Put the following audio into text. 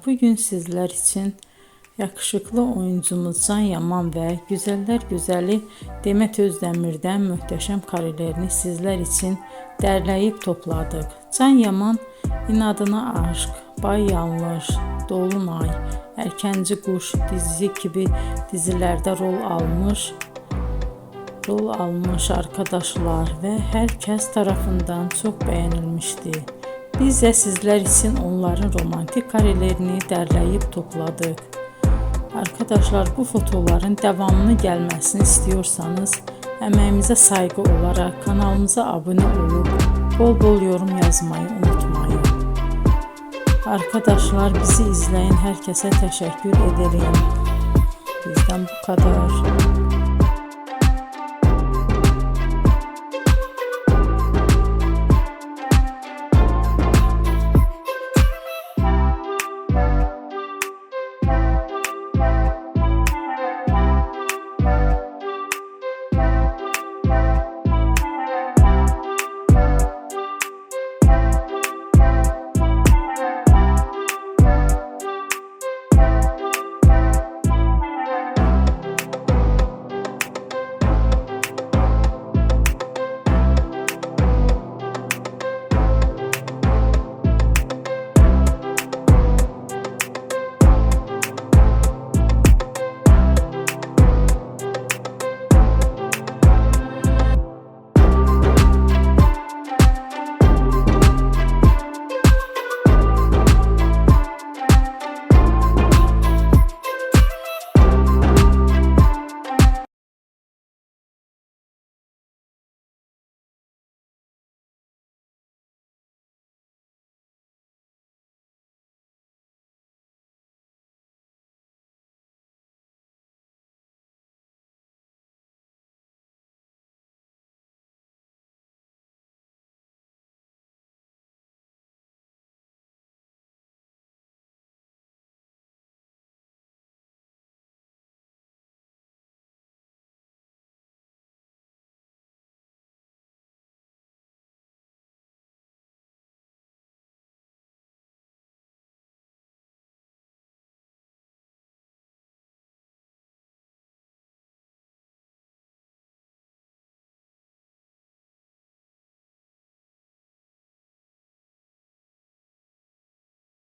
bugün sizler için yakışıklı oyuncumuz Can Yaman ve güzeller güzeli Demet Özdemir'den muhteşem karelerini sizler için derleyip topladık. Can Yaman İnadına Aşk, Bay Yanlış, Dolunay, Erkenci Kuş dizi gibi dizilerde rol almış arkadaşlar ve herkes tarafından çok beğenilmişti. Biz de sizler için onların romantik karelerini derleyip topladık. Arkadaşlar, bu fotoların devamını gelmesini istiyorsanız emeğimize saygı olarak kanalımıza abone olup bol bol yorum yazmayı unutmayın. Arkadaşlar, bizi izleyen herkese teşekkür ederim. Bizden bu kadar.